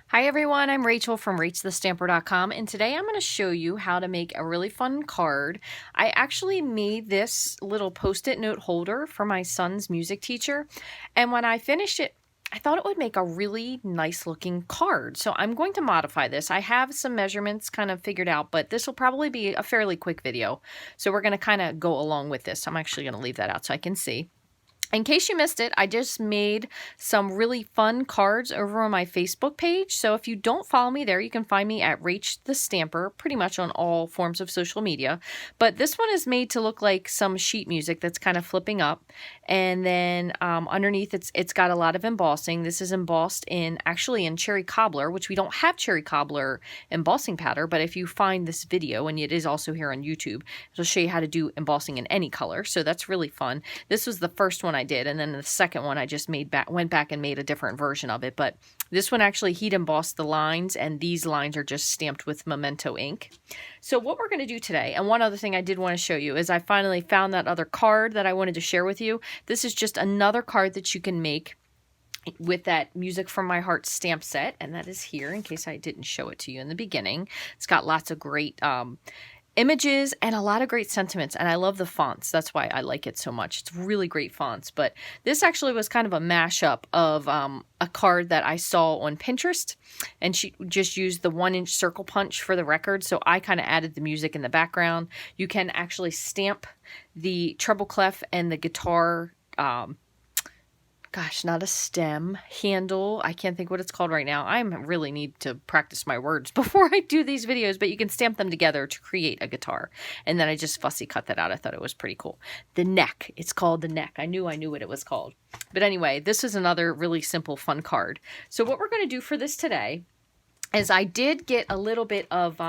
Hi everyone, I'm Rachel from Rachthestamper.com, and today I'm going to show you how to make a really fun card. I actually made this little post-it note holder for my son's music teacher, and when I finished it, I thought it would make a really nice looking card. So I'm going to modify this. I have some measurements kind of figured out, but this will probably be a fairly quick video. So we're going to kind of go along with this. I'm actually going to leave that out so I can see. In case you missed it, I just made some really fun cards over on my Facebook page. So if you don't follow me there, you can find me at Rachthestamper pretty much on all forms of social media. But this one is made to look like some sheet music that's kind of flipping up. And then underneath it's got a lot of embossing. This is embossed in cherry cobbler, which we don't have cherry cobbler embossing powder. But if you find this video, and it is also here on YouTube, it'll show you how to do embossing in any color. So that's really fun. This was the first one I did, and then the second one I just went back and made a different version of it. But this one actually heat embossed the lines, and these lines are just stamped with Memento ink. So what we're going to do today, and one other thing I did want to show you, is I finally found that other card that I wanted to share with you. This is just another card that you can make with that Music from My Heart stamp set, and that is here in case I didn't show it to you in the beginning. It's got lots of great images and a lot of great sentiments, and I love the fonts. That's why I like it so much. It's really great fonts. But this actually was kind of a mashup of a card that I saw on Pinterest, and she just used the 1-inch circle punch for the record, so I kind of added the music in the background. You can actually stamp the treble clef and the guitar not a stem, handle. I can't think what it's called right now. I really need to practice my words before I do these videos, but you can stamp them together to create a guitar. And then I just fussy cut that out. I thought it was pretty cool. The neck, it's called the neck. I knew what it was called. But anyway, this is another really simple, fun card. So what we're going to do for this today is I did get a little bit of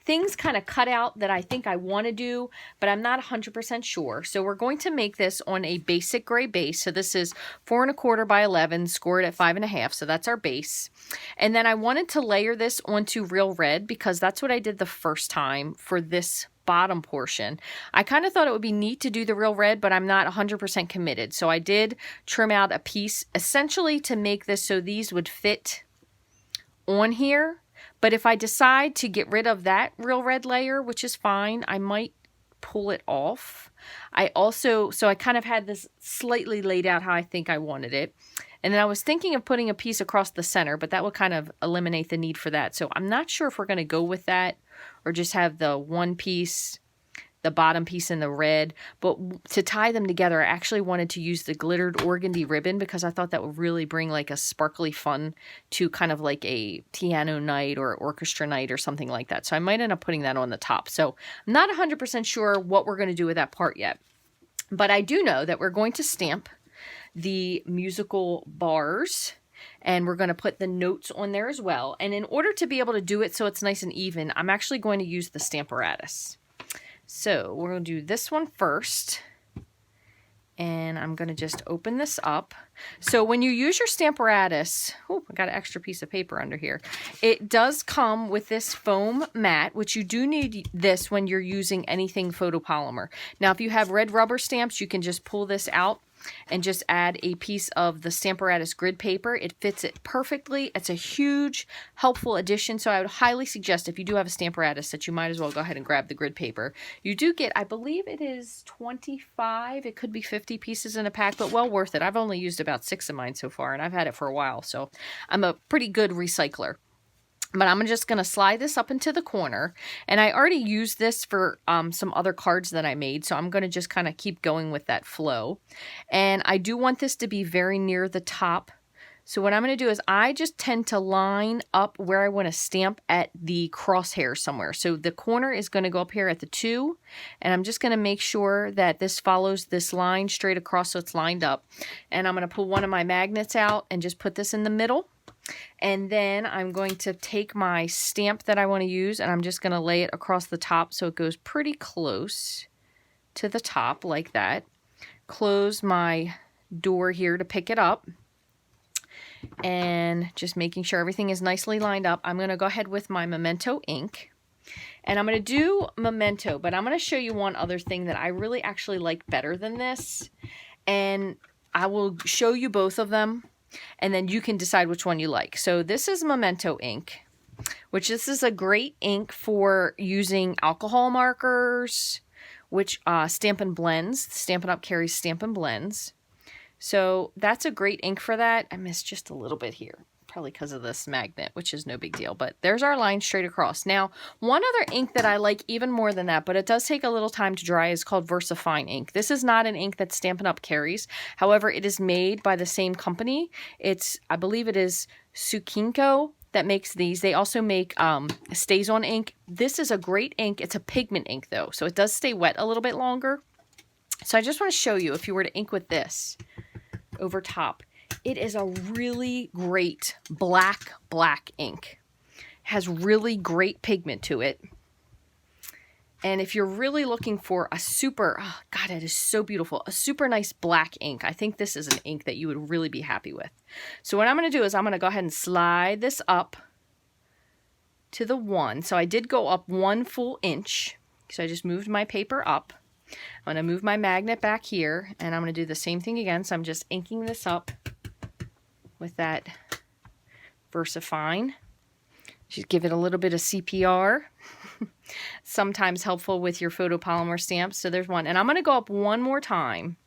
things kind of cut out that I think I want to do, but I'm not 100% sure. So we're going to make this on a basic gray base. So this is 4 1/4 by 11, scored at 5 1/2. So that's our base. And then I wanted to layer this onto real red because that's what I did the first time for this bottom portion. I kind of thought it would be neat to do the real red, but I'm not 100% committed. So I did trim out a piece essentially to make this so these would fit on here. But if I decide to get rid of that real red layer, which is fine, I might pull it off. So I kind of had this slightly laid out how I think I wanted it. And then I was thinking of putting a piece across the center, but that would kind of eliminate the need for that. So I'm not sure if we're going to go with that or just have the one piece, the bottom piece in the red. But to tie them together, I actually wanted to use the glittered organdy ribbon because I thought that would really bring like a sparkly fun to kind of like a piano night or orchestra night or something like that. So I might end up putting that on the top. So I'm not 100% sure what we're going to do with that part yet. But I do know that we're going to stamp the musical bars, and we're going to put the notes on there as well. And in order to be able to do it so it's nice and even, I'm actually going to use the Stamparatus. So we're going to do this one first, and I'm going to just open this up. So when you use your Stamparatus, oh, I got an extra piece of paper under here. It does come with this foam mat, which you do need this when you're using anything photopolymer. Now, if you have red rubber stamps, you can just pull this out and just add a piece of the Stamparatus grid paper. It fits it perfectly. It's a huge, helpful addition. So I would highly suggest if you do have a Stamparatus that you might as well go ahead and grab the grid paper. You do get, I believe it is 25, it could be 50 pieces in a pack, but well worth it. I've only used about 6 of mine so far, and I've had it for a while. So I'm a pretty good recycler. But I'm just going to slide this up into the corner. And I already used this for some other cards that I made. So I'm going to just kind of keep going with that flow. And I do want this to be very near the top. So what I'm going to do is I just tend to line up where I want to stamp at the crosshair somewhere. So the corner is going to go up here at the 2. And I'm just going to make sure that this follows this line straight across so it's lined up. And I'm going to pull one of my magnets out and just put this in the middle. And then I'm going to take my stamp that I want to use, and I'm just going to lay it across the top so it goes pretty close to the top like that. Close my door here to pick it up. And just making sure everything is nicely lined up. I'm going to go ahead with my Memento ink. And I'm going to do Memento, but I'm going to show you one other thing that I really actually like better than this. And I will show you both of them. and then you can decide which one you like. So this is Memento Ink, which this is a great ink for using alcohol markers, which Stampin blends. Stampin' Up! Carries Stampin blends. So that's a great ink for that. I missed just a little bit here, probably because of this magnet, which is no big deal. But there's our line straight across. Now, one other ink that I like even more than that, but it does take a little time to dry, is called Versafine Ink. This is not an ink that Stampin' Up! Carries. However, it is made by the same company. I believe it is Sukinko that makes these. They also make Stays On ink. This is a great ink. It's a pigment ink though, so it does stay wet a little bit longer. So I just want to show you, if you were to ink with this over top, it is a really great black ink. It has really great pigment to it. And if you're really looking for a super, oh God, it is so beautiful, a super nice black ink, I think this is an ink that you would really be happy with. So what I'm going to do is I'm going to go ahead and slide this up to the 1. So I did go up 1 full inch. So I just moved my paper up. I'm going to move my magnet back here, and I'm going to do the same thing again. So I'm just inking this up with that Versafine. Just give it a little bit of CPR. Sometimes helpful with your photopolymer stamps. So there's one. And I'm going to go up one more time.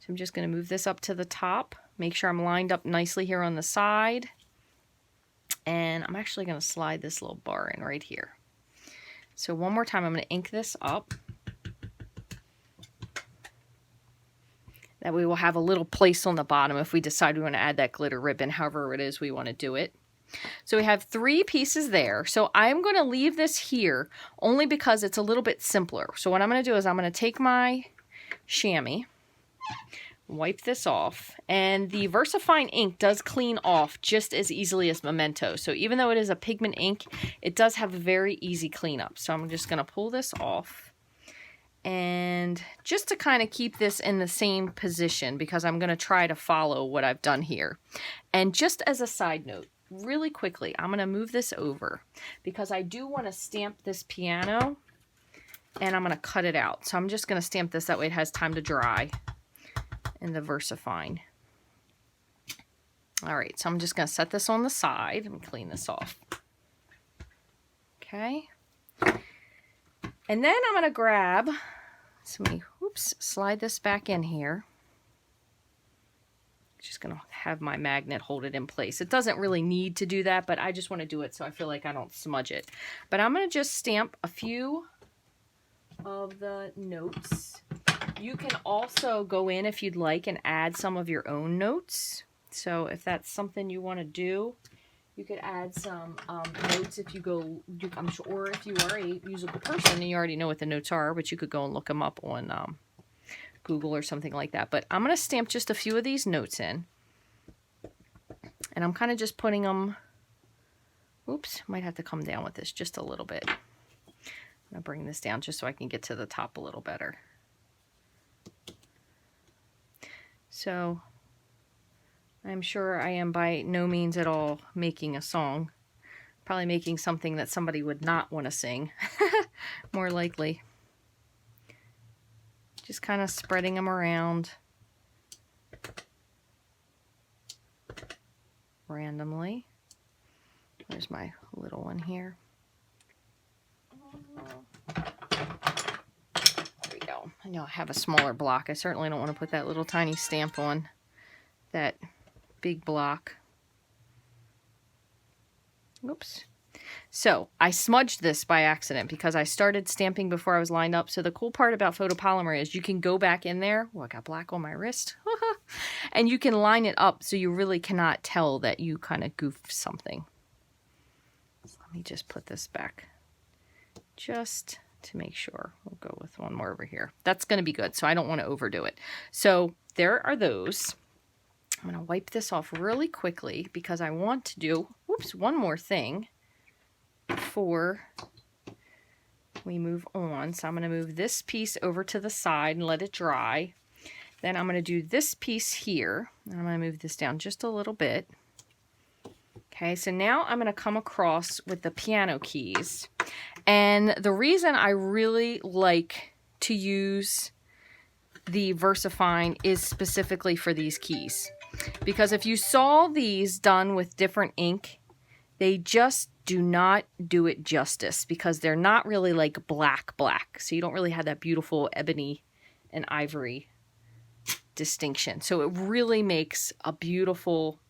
So I'm just going to move this up to the top. Make sure I'm lined up nicely here on the side. And I'm actually going to slide this little bar in right here. So one more time, I'm going to ink this up. That way we'll have a little place on the bottom if we decide we want to add that glitter ribbon, however it is we want to do it. So we have 3 pieces there. So I'm going to leave this here only because it's a little bit simpler. So what I'm going to do is I'm going to take my chamois, wipe this off, and the Versafine ink does clean off just as easily as Memento. So even though it is a pigment ink, it does have a very easy cleanup. So I'm just going to pull this off. And just to kind of keep this in the same position, because I'm going to try to follow what I've done here. And just as a side note, really quickly, I'm going to move this over because I do want to stamp this piano, and I'm going to cut it out. So I'm just going to stamp this, that way it has time to dry in the Versafine. All right, so I'm just going to set this on the side and clean this off. Okay. And then I'm going to grab, slide this back in here. Just going to have my magnet hold it in place. It doesn't really need to do that, but I just want to do it so I feel like I don't smudge it. But I'm going to just stamp a few of the notes. You can also go in, if you'd like, and add some of your own notes. So if that's something you want to do, you could add some notes if you go, I'm sure, or if you are a musical person and you already know what the notes are, but you could go and look them up on Google or something like that. But I'm going to stamp just a few of these notes in. And I'm kind of just putting them, might have to come down with this just a little bit. I'm going to bring this down just so I can get to the top a little better. So I'm sure I am by no means at all making a song. Probably making something that somebody would not want to sing. More likely. Just kind of spreading them around randomly. There's my little one here. There we go. I know I have a smaller block. I certainly don't want to put that little tiny stamp on that big block. Oops. So I smudged this by accident because I started stamping before I was lined up. So the cool part about photopolymer is you can go back in there. Oh, I got black on my wrist. And you can line it up so you really cannot tell that you kind of goofed something. So let me just put this back just to make sure. We'll go with one more over here. That's going to be good. So I don't want to overdo it. So there are those. I'm going to wipe this off really quickly because I want to do, one more thing before we move on. So I'm going to move this piece over to the side and let it dry. Then I'm going to do this piece here. And I'm going to move this down just a little bit. Okay, so now I'm going to come across with the piano keys. And the reason I really like to use the Versafine is specifically for these keys. because if you saw these done with different ink, they just do not do it justice because they're not really like black. So you don't really have that beautiful ebony and ivory distinction. So it really makes a beautiful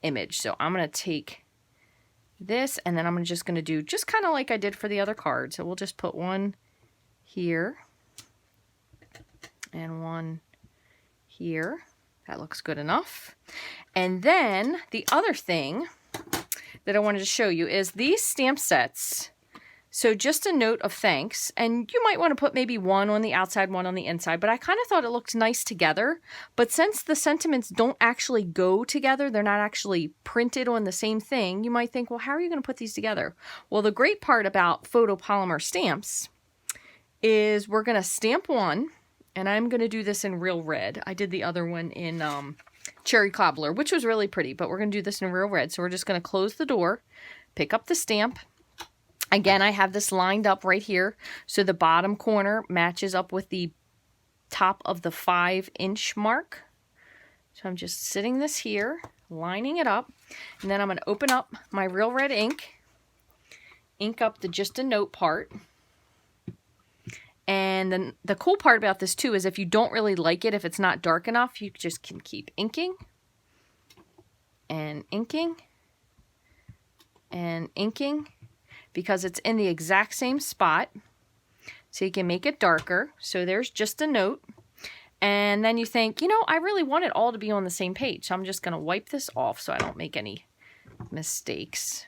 image. So I'm going to take this and then I'm just going to do just kind of like I did for the other card. So we'll just put one here and one here. That looks good enough. And then the other thing that I wanted to show you is these stamp sets. So just a note of thanks, and you might want to put maybe one on the outside, one on the inside, but I kind of thought it looked nice together. But since the sentiments don't actually go together, they're not actually printed on the same thing, you might think, well, how are you going to put these together? Well, the great part about photopolymer stamps is we're going to stamp one, and I'm going to do this in real red. I did the other one in Cherry Cobbler, which was really pretty, but we're going to do this in real red. So we're just going to close the door, pick up the stamp. Again, I have this lined up right here, so the bottom corner matches up with the top of the 5-inch mark. So I'm just sitting this here, lining it up, and then I'm going to open up my real red ink, ink up the just a note part. And then the cool part about this too is if you don't really like it, if it's not dark enough, you just can keep inking and inking and inking, because it's in the exact same spot. So you can make it darker. So there's just a note. And then you think, you know, I really want it all to be on the same page. So I'm just going to wipe this off so I don't make any mistakes.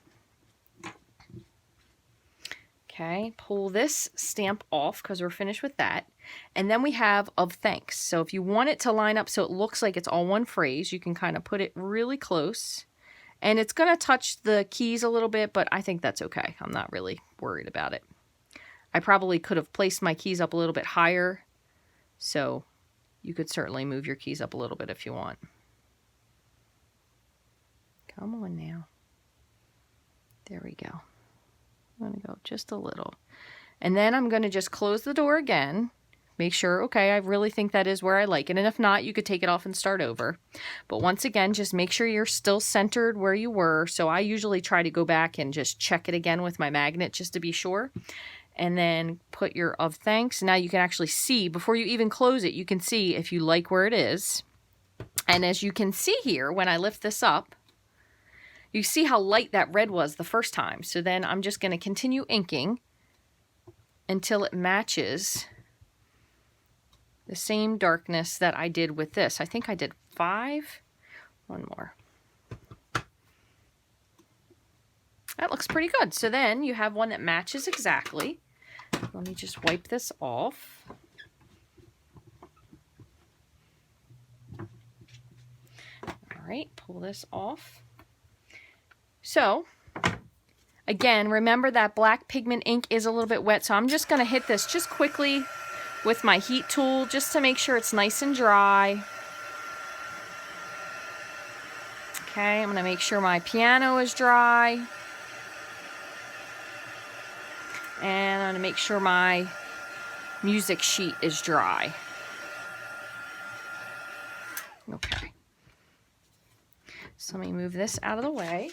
Okay, pull this stamp off because we're finished with that. And then we have of thanks. So if you want it to line up so it looks like it's all one phrase, you can kind of put it really close. And it's going to touch the keys a little bit, but I think that's okay. I'm not really worried about it. I probably could have placed my keys up a little bit higher, so you could certainly move your keys up a little bit if you want. Come on now. There we go. I'm going to go just a little. And then I'm going to just close the door again. Make sure, okay, I really think that is where I like it. And if not, you could take it off and start over. But once again, just make sure you're still centered where you were. So I usually try to go back and just check it again with my magnet just to be sure. And then put your of thanks. Now you can actually see, before you even close it, you can see if you like where it is. And as you can see here, when I lift this up, you see how light that red was the first time. So then I'm just going to continue inking until it matches the same darkness that I did with this. I think I did 5. One more. That looks pretty good. So then you have one that matches exactly. Let me just wipe this off. All right, pull this off. So, again, remember that black pigment ink is a little bit wet, so I'm just going to hit this just quickly with my heat tool just to make sure it's nice and dry. Okay, I'm going to make sure my piano is dry. And I'm going to make sure my music sheet is dry. Okay. So let me move this out of the way.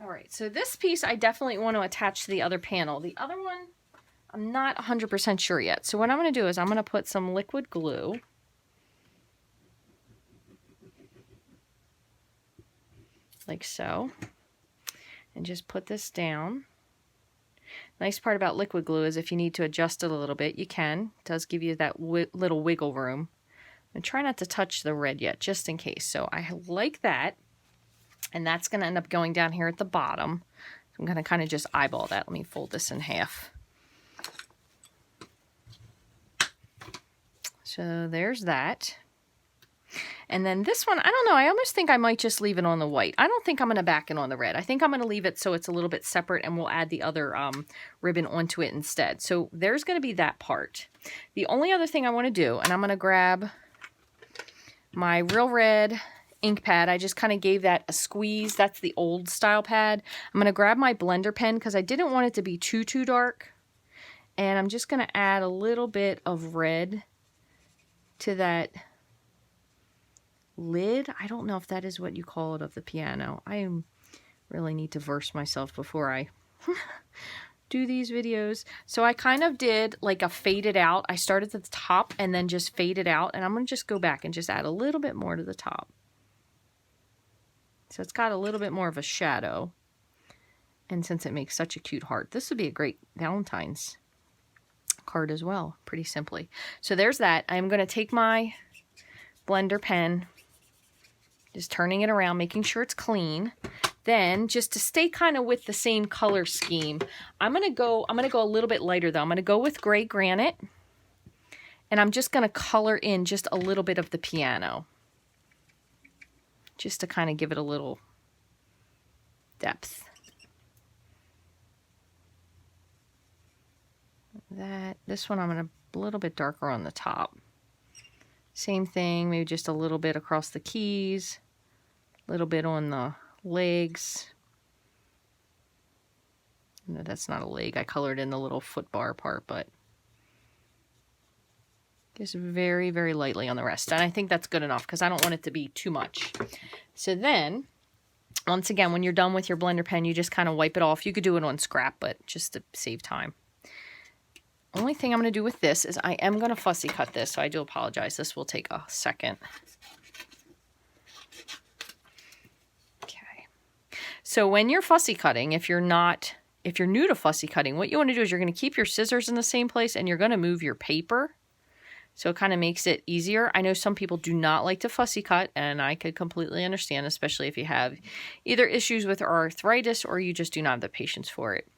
All right, so this piece I definitely want to attach to the other panel. The other one, I'm not 100% sure yet. So what I'm going to do is I'm going to put some liquid glue. Like so. And just put this down. Nice part about liquid glue is if you need to adjust it a little bit, you can. It does give you that little wiggle room. And try not to touch the red yet, just in case. So I like that. And that's going to end up going down here at the bottom. I'm going to kind of just eyeball that. Let me fold this in half. So there's that. And then this one, I don't know, I almost think I might just leave it on the white. I don't think I'm going to back it on the red. I think I'm going to leave it so it's a little bit separate and we'll add the other ribbon onto it instead. So there's going to be that part. The only other thing I want to do, and I'm going to grab my real red ink pad. I just kind of gave that a squeeze. That's the old style pad. I'm going to grab my blender pen because I didn't want it to be too dark. And I'm just going to add a little bit of red to that lid. I don't know if that is what you call it of the piano. I really need to verse myself before I do these videos. So I kind of did like a faded out. I started at the top and then just faded out, and I'm going to just go back and just add a little bit more to the top. So it's got a little bit more of a shadow. And since it makes such a cute heart, this would be a great Valentine's card as well, pretty simply. So there's that. I'm going to take my blender pen, just turning it around, making sure it's clean. Then, just to stay kind of with the same color scheme, I'm gonna go a little bit lighter though. I'm gonna go with gray granite, and I'm just gonna color in just a little bit of the piano, just to kind of give it a little depth. This one I'm gonna a little bit darker on the top. Same thing, maybe just a little bit across the keys, a little bit on the legs. No, that's not a leg. I colored in the little foot bar part, but just very, very lightly on the rest. And I think that's good enough because I don't want it to be too much. So then, once again, when you're done with your blender pen, you just kind of wipe it off. You could do it on scrap, but just to save time. Only thing I'm going to do with this is I am going to fussy cut this, so I do apologize. This will take a second. So when you're fussy cutting, if you're new to fussy cutting, what you want to do is you're going to keep your scissors in the same place and you're going to move your paper. So it kind of makes it easier. I know some people do not like to fussy cut, and I could completely understand, especially if you have either issues with arthritis or you just do not have the patience for it.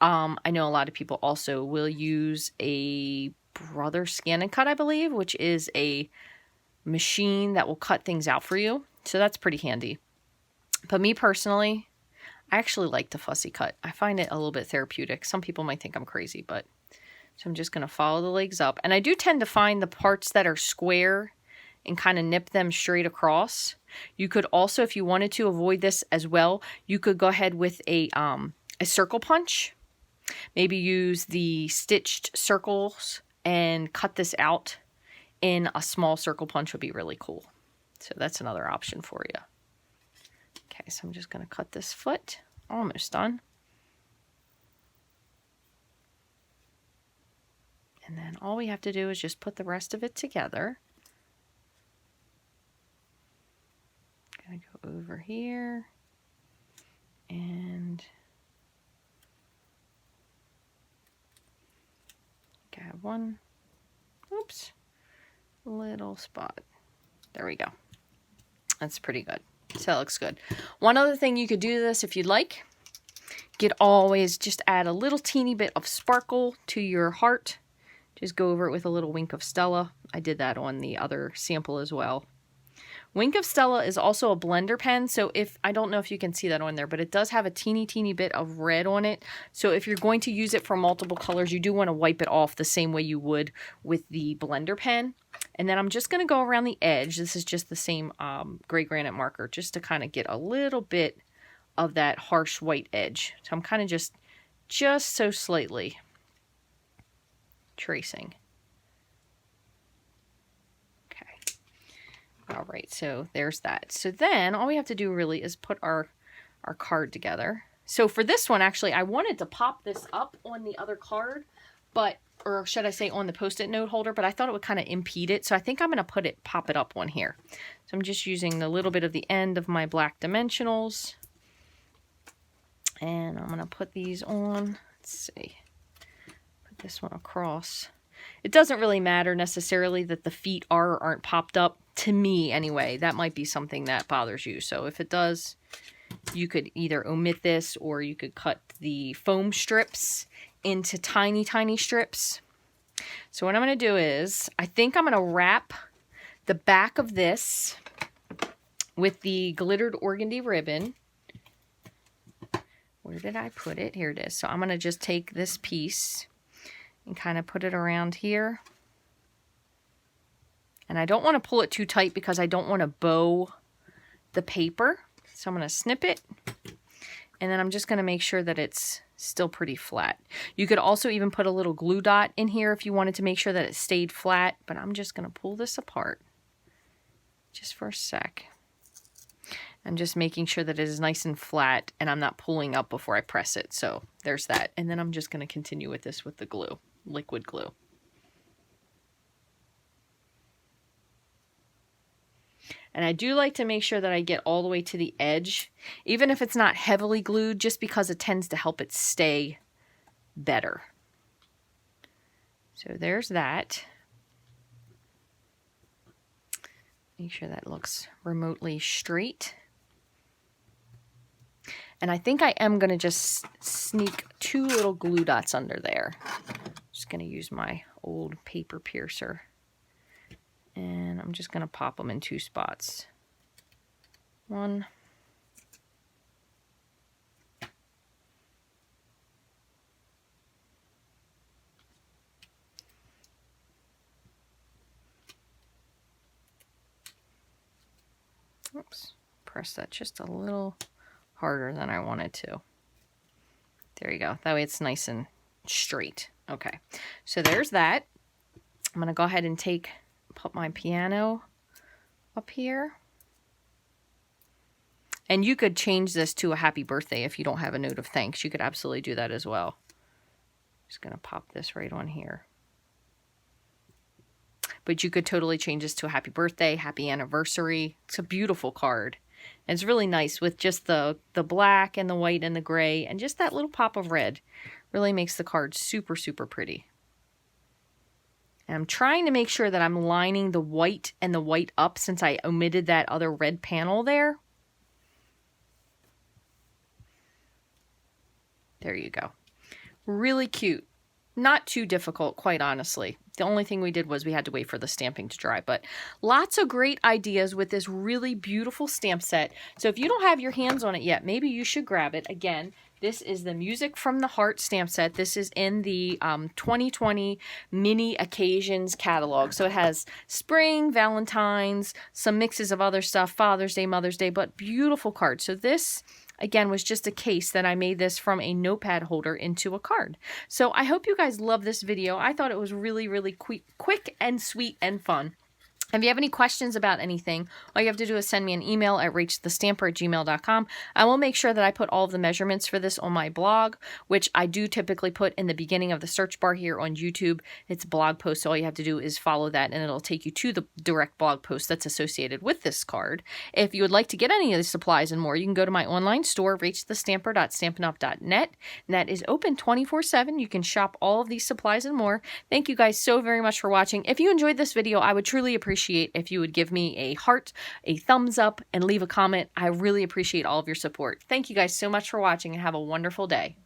I know a lot of people also will use a Brother Scan and Cut, I believe, which is a machine that will cut things out for you. So that's pretty handy. But me personally, I actually like to fussy cut. I find it a little bit therapeutic. Some people might think I'm crazy, but so I'm just going to follow the legs up. And I do tend to find the parts that are square and kind of nip them straight across. You could also, if you wanted to avoid this as well, you could go ahead with a circle punch. Maybe use the stitched circles and cut this out in a small circle punch would be really cool. So that's another option for you. Okay, so I'm just going to cut this foot. Almost done. And then all we have to do is just put the rest of it together. Gonna go over here and got one, oops, little spot. There we go. That's pretty good. So that looks good. One other thing you could do this if you'd like, you could always just add a little teeny bit of sparkle to your heart. Just go over it with a little wink of Stella. I did that on the other sample as well. Wink of Stella is also a blender pen, so I don't know if you can see that on there, but it does have a teeny bit of red on it. So if you're going to use it for multiple colors, you do want to wipe it off the same way you would with the blender pen. And then I'm just going to go around the edge. This is just the same gray granite marker, just to kind of get a little bit of that harsh white edge. So I'm kind of just so slightly tracing. All right, so there's that. So then all we have to do really is put our card together. So for this one, actually, I wanted to pop this up on the other card, but, or should I say on the Post-it note holder, but I thought it would kind of impede it. So I think I'm going to pop it up on here. So I'm just using a little bit of the end of my black dimensionals. And I'm going to put these on. Let's see. Put this one across. It doesn't really matter necessarily that the feet are or aren't popped up. To me, anyway, that might be something that bothers you. So if it does, you could either omit this or you could cut the foam strips into tiny strips. So what I'm going to do is, I think I'm going to wrap the back of this with the glittered organdy ribbon. Where did I put it? Here it is. So I'm going to just take this piece and kind of put it around here. And I don't want to pull it too tight because I don't want to bow the paper. So I'm going to snip it. And then I'm just going to make sure that it's Still pretty flat. You could also even put a little glue dot in here if you wanted to make sure that it stayed flat, but I'm just going to pull this apart just for a sec. I'm just making sure that it is nice and flat and I'm not pulling up before I press it. So there's that. And then I'm just going to continue with this with the glue, liquid glue. And I do like to make sure that I get all the way to the edge, even if it's not heavily glued, just because it tends to help it stay better. So there's that. Make sure that looks remotely straight. And I think I am going to just sneak 2 little glue dots under there. Just going to use my old paper piercer. And I'm just going to pop them in 2 spots. 1. Oops, press that just a little harder than I wanted to. There you go. That way it's nice and straight. Okay, so there's that. I'm going to go ahead and put my piano up here. And you could change this to a happy birthday if you don't have a note of thanks. You could absolutely do that as well. Just going to pop this right on here. But you could totally change this to a happy birthday, happy anniversary. It's a beautiful card. And it's really nice with just the black and the white and the gray and just that little pop of red. Really makes the card super, super pretty. And I'm trying to make sure that I'm lining the white and the white up since I omitted that other red panel there. There you go. Really cute. Not too difficult, quite honestly. The only thing we did was we had to wait for the stamping to dry, but lots of great ideas with this really beautiful stamp set. So if you don't have your hands on it yet, maybe you should grab it. Again, this is the Music from the Heart stamp set. This is in the 2020 Mini Occasions catalog. So it has spring, Valentine's, some mixes of other stuff, Father's Day, Mother's Day, but beautiful cards. So this, again, was just a case that I made this from a notepad holder into a card. So I hope you guys love this video. I thought it was really, really quick and sweet and fun. If you have any questions about anything, all you have to do is send me an email at rachthestamper@gmail.com. I will make sure that I put all of the measurements for this on my blog, which I do typically put in the beginning of the search bar here on YouTube. It's a blog post, so all you have to do is follow that, and it'll take you to the direct blog post that's associated with this card. If you would like to get any of the supplies and more, you can go to my online store, rachthestamper.stampinup.net, and that is open 24/7. You can shop all of these supplies and more. Thank you guys so very much for watching. If you enjoyed this video, I would truly appreciate if you would give me a heart, a thumbs up, and leave a comment. I really appreciate all of your support. Thank you guys so much for watching and have a wonderful day.